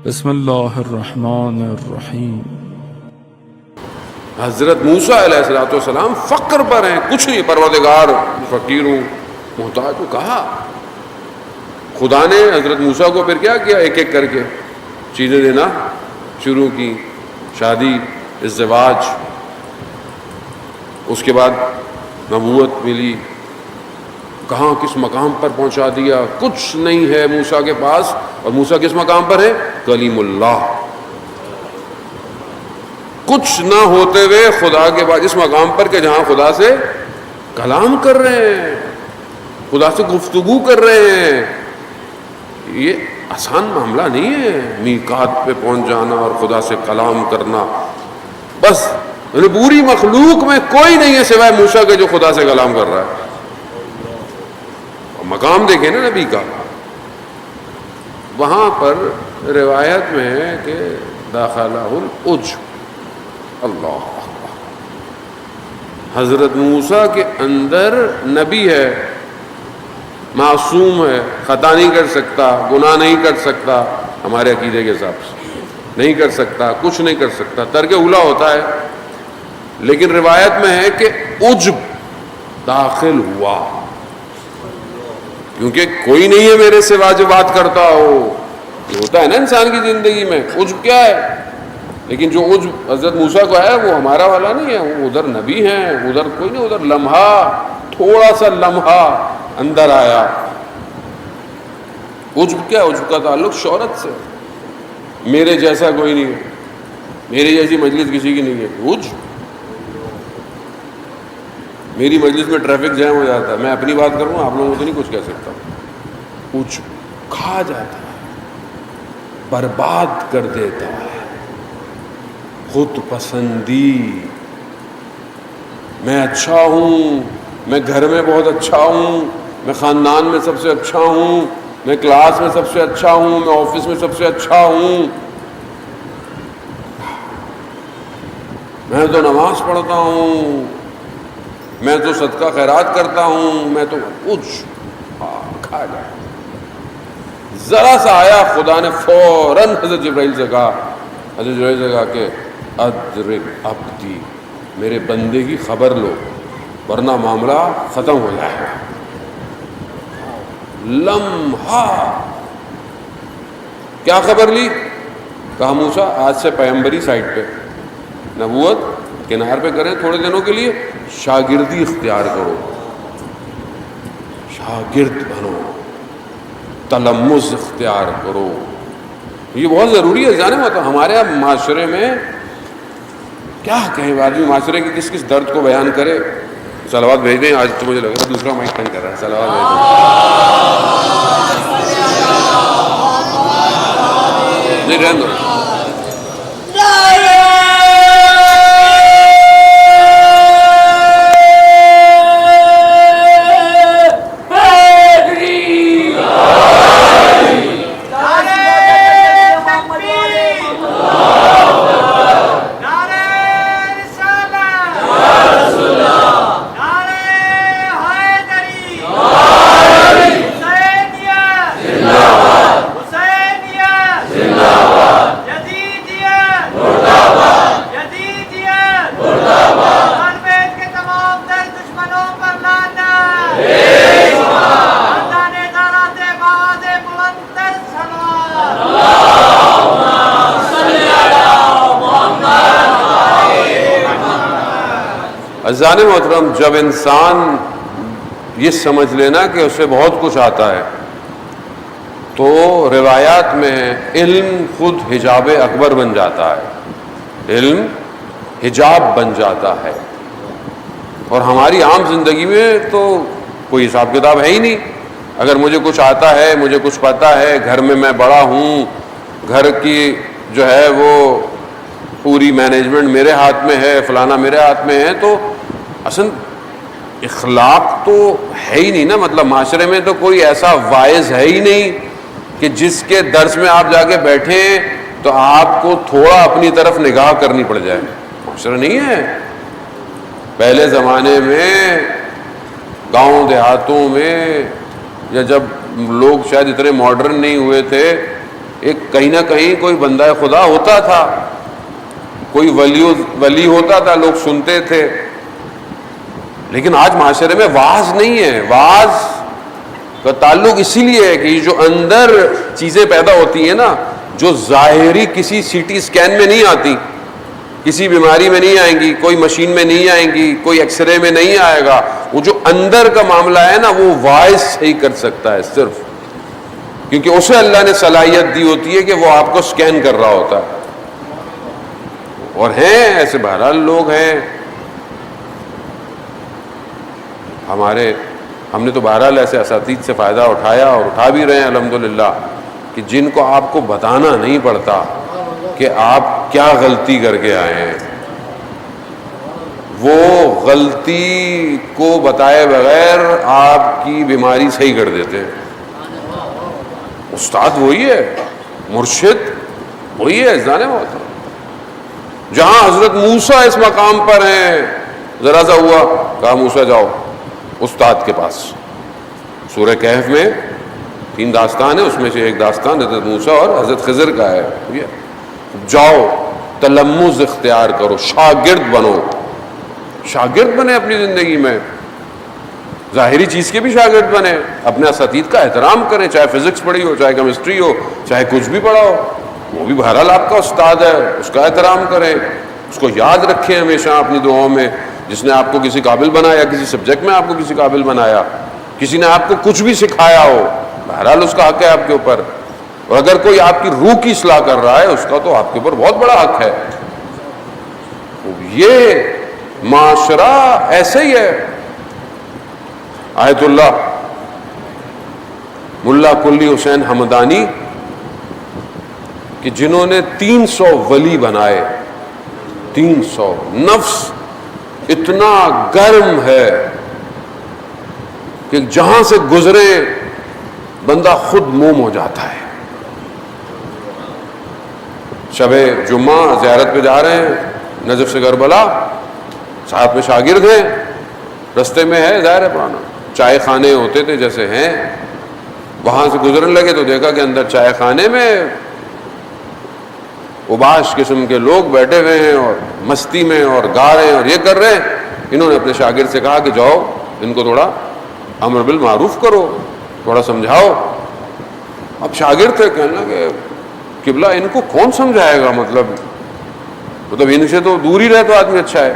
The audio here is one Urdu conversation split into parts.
بسم اللہ الرحمن الرحیم۔ حضرت موسیٰ علیہ السلام فقر پر ہیں، کچھ نہیں، پروردگار فقیر ہوں، محتاج ہوں، کہا۔ خدا نے حضرت موسیٰ کو پھر کیا کیا، ایک ایک کر کے چیزیں دینا شروع کی، شادی، ازدواج، اس کے بعد نبوت ملی، کہاں کس مقام پر پہنچا دیا، کچھ نہیں ہے موسیٰ کے پاس، اور موسیٰ کس مقام پر ہے، کلیم اللہ۔ کچھ نہ ہوتے ہوئے خدا کے بعد اس مقام پر کہ جہاں خدا سے کلام کر رہے ہیں، خدا سے گفتگو کر رہے ہیں۔ یہ آسان معاملہ نہیں ہے، میقات پہ پہنچ جانا اور خدا سے کلام کرنا۔ بس پوری مخلوق میں کوئی نہیں ہے سوائے موسیٰ کے جو خدا سے کلام کر رہا ہے۔ مقام دیکھیں نا نبی کا، وہاں پر روایت میں ہے کہ داخلہ العجب، اللہ حضرت موسیٰ کے اندر نبی ہے، معصوم ہے، خطا نہیں کر سکتا، گناہ نہیں کر سکتا، ہمارے عقیدے کے حساب سے نہیں کر سکتا، کچھ نہیں کر سکتا، ترک اولا ہوتا ہے، لیکن روایت میں ہے کہ عجب داخل ہوا، کیونکہ کوئی نہیں ہے میرے سوا جو بات کرتا ہو۔ یہ ہوتا ہے نا انسان کی زندگی میں، عجب کیا ہے، لیکن جو عجب حضرت موسیٰ کو ہے وہ ہمارا والا نہیں ہے، وہ ادھر نبی ہیں، ادھر کوئی نہیں، ادھر لمحہ، تھوڑا سا لمحہ اندر آیا۔ عجب کیا ہے؟ عجب کا تعلق شہرت سے، میرے جیسا کوئی نہیں ہے، میری جیسی مجلس کسی کی نہیں ہے، عجب۔ میری مجلس میں ٹریفک جام ہو جاتا ہے، میں اپنی بات کروں، آپ لوگوں کو تو نہیں کچھ کہہ سکتا، عجب کھا جاتا ہے، برباد کر دیتا ہے، خود پسندی، میں اچھا ہوں، میں گھر میں بہت اچھا ہوں، میں خاندان میں سب سے اچھا ہوں، میں کلاس میں سب سے اچھا ہوں، میں آفس میں سب سے اچھا ہوں، میں تو نماز پڑھتا ہوں، میں تو صدقہ خیرات کرتا ہوں، میں تو کچھ کھا جائے۔ ذرا سا آیا، خدا نے فوراً حضرت جبرائیل سے کہا، کہ ادرک عبدی، میرے بندے کی خبر لو ورنہ معاملہ ختم ہو جائے گا۔ لمحہ کیا خبر لی؟ کہا موسیٰ آج سے پیغمبری سائٹ پہ، نبوت کنار پہ کریں تھوڑے دنوں کے لیے، شاگردی اختیار کرو، شاگرد بنو، تلمذ اختیار کرو۔ یہ بہت ضروری ہے، جانے مطلب ہمارے اب معاشرے میں کیا کہیں، آدمی معاشرے کے کس کس درد کو بیان کرے۔ صلوات بھیج دیں، آج تو مجھے لگ رہا ہے دوسرا مائک تنگ کر رہا ہے، صلوات بھیج دیں، نہیں رہنے دو۔ عزیزان محترم، جب انسان یہ سمجھ لینا کہ اسے بہت کچھ آتا ہے، تو روایات میں علم خود حجاب اکبر بن جاتا ہے، علم حجاب بن جاتا ہے، اور ہماری عام زندگی میں تو کوئی حساب کتاب ہے ہی نہیں۔ اگر مجھے کچھ آتا ہے، مجھے کچھ پتہ ہے، گھر میں بڑا ہوں، گھر کی جو ہے وہ پوری مینجمنٹ میرے ہاتھ میں ہے، فلانا میرے ہاتھ میں ہے، تو اصل اخلاق تو ہے ہی نہیں نا، مطلب معاشرے میں تو کوئی ایسا واعظ ہے ہی نہیں کہ جس کے درس میں آپ جا کے بیٹھیں تو آپ کو تھوڑا اپنی طرف نگاہ کرنی پڑ جائے، معاشرہ نہیں ہے۔ پہلے زمانے میں گاؤں دیہاتوں میں، یا جب لوگ شاید اتنے ماڈرن نہیں ہوئے تھے، ایک کہیں نہ کہیں کوئی بندہ خدا ہوتا تھا، کوئی ولی ہوتا تھا، لوگ سنتے تھے. لیکن آج معاشرے میں واعظ نہیں ہے. واعظ کا تعلق اسی لیے ہے کہ یہ جو اندر چیزیں پیدا ہوتی ہیں نا، جو ظاہری کسی سی ٹی اسکین میں نہیں آتی، کسی بیماری میں نہیں آئیں گی، کوئی مشین میں نہیں آئیں گی، کوئی ایکس رے میں نہیں آئے گا، وہ جو اندر کا معاملہ ہے نا وہ واعظ صحیح کر سکتا ہے صرف، کیونکہ اسے اللہ نے صلاحیت دی ہوتی ہے کہ وہ آپ کو سکین کر رہا ہوتا ہے. اور ہیں ایسے بہرحال لوگ ہیں ہم نے تو بہرحال ایسے اساتذہ سے فائدہ اٹھایا اور اٹھا بھی رہے ہیں الحمدللہ، کہ جن کو آپ کو بتانا نہیں پڑتا کہ آپ کیا غلطی کر کے آئے ہیں، وہ غلطی کو بتائے بغیر آپ کی بیماری صحیح کر دیتے ہیں. استاد وہی ہے، مرشد وہی ہے. جانے ہوتا جہاں حضرت موسیٰ اس مقام پر ہیں، ذرا سا ہوا کہا موسیٰ جاؤ استاد کے پاس. سورہ کہف میں 3 داستان ہیں، اس میں سے ایک داستان حضرت موسیٰ اور حضرت خضر کا ہے. جاؤ تلمذ اختیار کرو، شاگرد بنو. شاگرد بنے اپنی زندگی میں، ظاہری چیز کے بھی شاگرد بنے، اپنے اساتذہ کا احترام کریں، چاہے فزکس پڑھی ہو، چاہے کیمسٹری ہو، چاہے کچھ بھی پڑھا ہو، وہ بھی بہرحال آپ کا استاد ہے، اس کا احترام کریں، اس کو یاد رکھیں ہمیشہ اپنی دعاؤں میں. جس نے آپ کو کسی قابل بنایا، کسی سبجیکٹ میں آپ کو کسی قابل بنایا، کسی نے آپ کو کچھ بھی سکھایا ہو، بہرحال اس کا حق ہے آپ کے اوپر. اور اگر کوئی آپ کی روح کی اصلاح کر رہا ہے، اس کا تو آپ کے اوپر بہت بڑا حق ہے. یہ معاشرہ ایسے ہی ہے. آیت اللہ ملا کلی حسین حمدانی کہ جنہوں نے 300 ولی بنائے، 300. نفس اتنا گرم ہے کہ جہاں سے گزرے بندہ خود موم ہو جاتا ہے. شب جمعہ زیارت پہ جا رہے ہیں نجف سے کربلا، ساتھ میں شاگرد ہیں، رستے میں ہے ظاہر ہے پرانا چائے خانے ہوتے تھے جیسے ہیں، وہاں سے گزرنے لگے تو دیکھا کہ اندر چائے خانے میں اوباش قسم کے لوگ بیٹھے ہوئے ہیں اور مستی میں اور گا رہے ہیں اور یہ کر رہے ہیں. انہوں نے اپنے شاگرد سے کہا کہ جاؤ ان کو تھوڑا امر بالمعروف کرو، تھوڑا سمجھاؤ. اب شاگرد تھے، کہنا کہ قبلہ ان کو کون سمجھائے گا، مطلب ان سے تو دور ہی رہے تو آدمی اچھا ہے.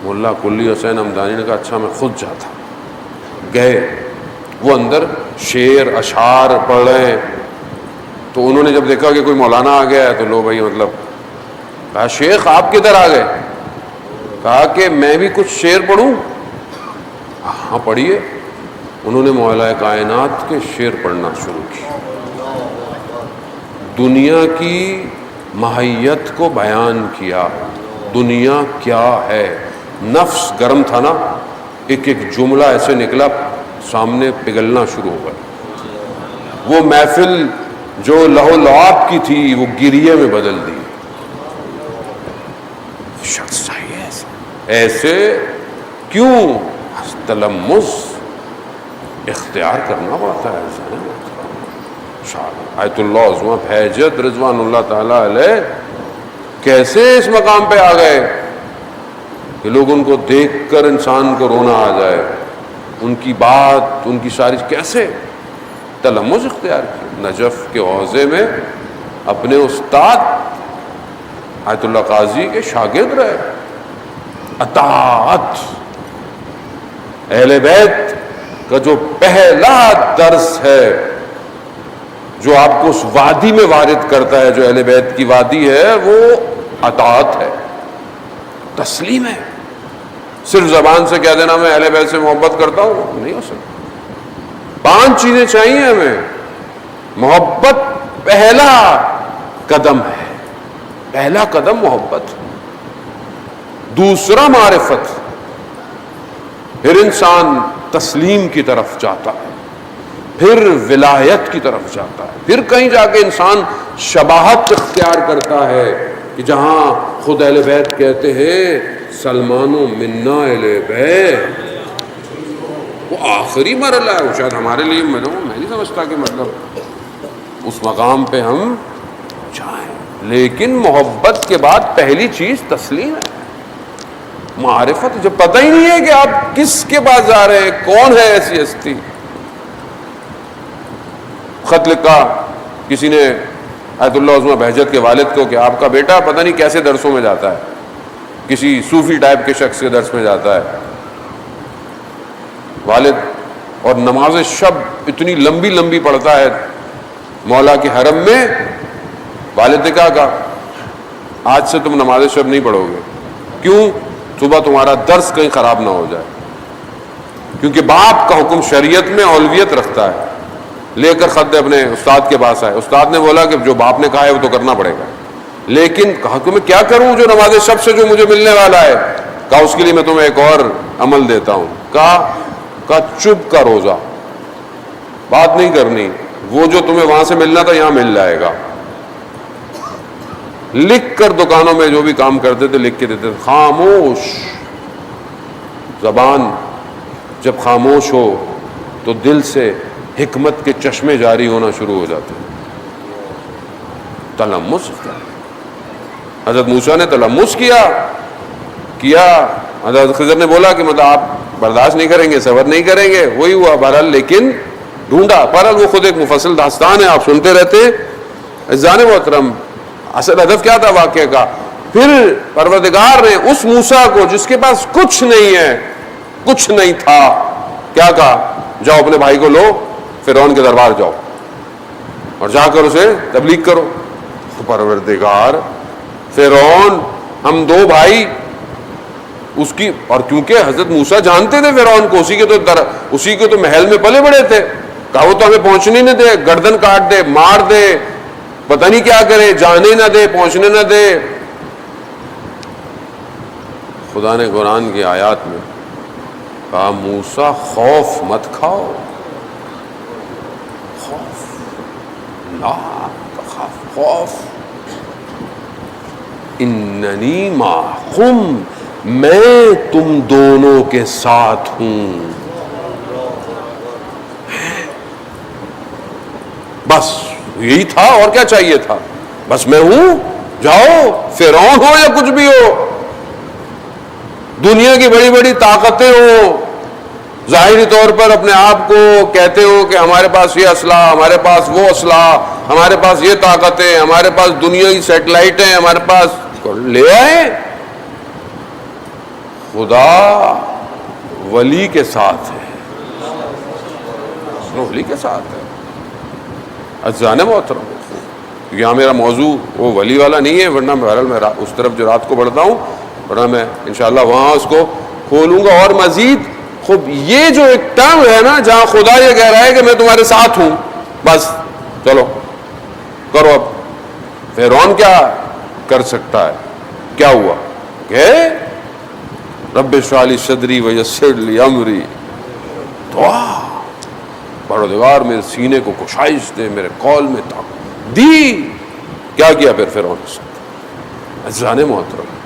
ملا کلی حسین حمدانی نے کہا اچھا میں خود جاتا. گئے، وہ اندر شعر اشعار پڑھ رہے ہیں. تو انہوں نے جب دیکھا کہ کوئی مولانا آ گیا ہے تو لو بھائی مطلب کہا شیخ آپ کدھر آ گئے؟ کہا کہ میں بھی کچھ شعر پڑھوں. ہاں پڑھیے. انہوں نے مولا کائنات کے شعر پڑھنا شروع کیا، دنیا کی ماہیت کو بیان کیا، دنیا کیا ہے. نفس گرم تھا نا، ایک ایک جملہ ایسے نکلا سامنے پگھلنا شروع ہو گیا. وہ محفل جو لہو لعاب کی تھی وہ گریے میں بدل دی. شخص چاہیے ایسے کیوں؟ تلمذ اختیار کرنا پڑتا ہے. آیت اللہ عظمہ بہجت رضوان اللہ تعالی علیہ کیسے اس مقام پہ آ گئے کہ لوگ ان کو دیکھ کر انسان کو رونا آ جائے، ان کی بات، ان کی ساری کیسے تلمذ اختیار کی. نجف کے حوضے میں اپنے استاد آیت اللہ قاضی کے شاگرد رہے. اطاعت اہل بیت کا جو پہلا درس ہے جو آپ کو اس وادی میں وارد کرتا ہے، جو اہل بیت کی وادی ہے، وہ اطاعت ہے، تسلیم ہے. صرف زبان سے کہہ دینا میں اہل بیت سے محبت کرتا ہوں نہیں ہو سکتا. 5 چیزیں چاہیے ہمیں. محبت پہلا قدم ہے، پہلا قدم محبت. دوسرا معرفت، پھر انسان تسلیم کی طرف جاتا ہے، پھر ولایت کی طرف جاتا ہے، پھر کہیں جا کے انسان شباہت اختیار کرتا ہے کہ جہاں خود اہل بیت کہتے ہیں سلمان و منا اہل بیت. وہ آخری مرحلہ ہے، وہ شاید ہمارے لیے میں نہیں سمجھ سمجھتا کہ مطلب اس مقام پہ ہم جائیں، لیکن محبت کے بعد پہلی چیز تسلیم ہے، معرفت. جب پتہ ہی نہیں ہے کہ آپ کس کے پاس جا رہے ہیں، کون ہے ایسی ہستی. خط لکھا کسی نے آیت اللہ عظمہ بہجت کے والد کو کہ آپ کا بیٹا پتہ نہیں کیسے درسوں میں جاتا ہے، کسی صوفی ٹائپ کے شخص کے درس میں جاتا ہے والد، اور نماز شب اتنی لمبی لمبی پڑھتا ہے مولا کے حرم میں. والد نے کہا آج سے تم نماز شب نہیں پڑھو گے. کیوں؟ صبح تمہارا درس کہیں خراب نہ ہو جائے. کیونکہ باپ کا حکم شریعت میں اولویت رکھتا ہے. لے کر خط اپنے استاد کے پاس آئے. استاد نے بولا کہ جو باپ نے کہا ہے وہ تو کرنا پڑے گا، لیکن کہا کہ میں کیا کروں جو نماز شب سے جو مجھے ملنے والا ہے. کہا اس کے لیے میں تمہیں ایک اور عمل دیتا ہوں. کہا چپ کا روزہ، بات نہیں کرنی، وہ جو تمہیں وہاں سے ملنا تھا یہاں مل جائے گا. لکھ کر دکانوں میں جو بھی کام کرتے تھے لکھ کے دیتے تھے. خاموش زبان جب خاموش ہو تو دل سے حکمت کے چشمے جاری ہونا شروع ہو جاتے ہیں. تلمس، حضرت موسیٰ نے تلمس کیا. حضرت خضر نے بولا کہ مطلب آپ برداشت نہیں کریں گے، صبر نہیں کریں گے. وہی ہوا بہرحال، لیکن ڈھونڈا. بہرحال وہ خود ایک مفصل داستان ہے، آپ سنتے رہتے. عزیزان محترم، اصل ہدف کیا تھا واقعے کا؟ پھر پروردگار نے اس موسیٰ کو جس کے پاس کچھ نہیں ہے، کچھ نہیں تھا، کیا کہا؟ جاؤ اپنے بھائی کو لو، فرعون کے دربار جاؤ اور جا کر اسے تبلیغ کرو. تو پروردگار فرعون، ہم دو بھائی اس کی، اور کیونکہ حضرت موسیٰ جانتے تھے فرعون کو، اسی کے تو محل میں پلے بڑے تھے. کہا وہ تو ہمیں پہنچنے نہ دے، گردن کاٹ دے، مار دے، پتہ نہیں کیا کرے، جانے نہ دے، پہنچنے نہ دے. خدا نے قرآن کی آیات میں کہا موسیٰ خوف مت کھاؤ، خوف لا تخاف، خوف. اننی معکم، میں تم دونوں کے ساتھ ہوں. بس یہی تھا، اور کیا چاہیے تھا؟ بس میں ہوں، جاؤ، فرعون ہو یا کچھ بھی ہو، دنیا کی بڑی بڑی طاقتیں ہوں، ظاہری طور پر اپنے آپ کو کہتے ہو کہ ہمارے پاس یہ اسلحہ، ہمارے پاس وہ اسلحہ، ہمارے پاس یہ طاقتیں، ہمارے پاس دنیا کی سیٹلائٹیں، ہمارے پاس، لے آئے. خدا ولی کے ساتھ ہے، ولی کے ساتھ ہے. عزیزان محترم، یہاں میرا موضوع وہ ولی والا نہیں ہے، ورنہ بہرحال میں اس طرف جو رات کو بڑھتا ہوں، ورنہ میں انشاءاللہ وہاں اس کو کھولوں گا. اور مزید خوب یہ جو ایک ٹرم ہے نا جہاں خدا یہ کہہ رہا ہے کہ میں تمہارے ساتھ ہوں، بس چلو کرو. اب فرعون کیا کر سکتا ہے؟ کیا ہوا کہ رب اشرح لی صدری ویسر لی امری، دعا، پروردگار میرے سینے کو کشائش دے، میرے قول میں طاقت دی. کیا کیا پھر فرعون نے؟ عزیزان محترم،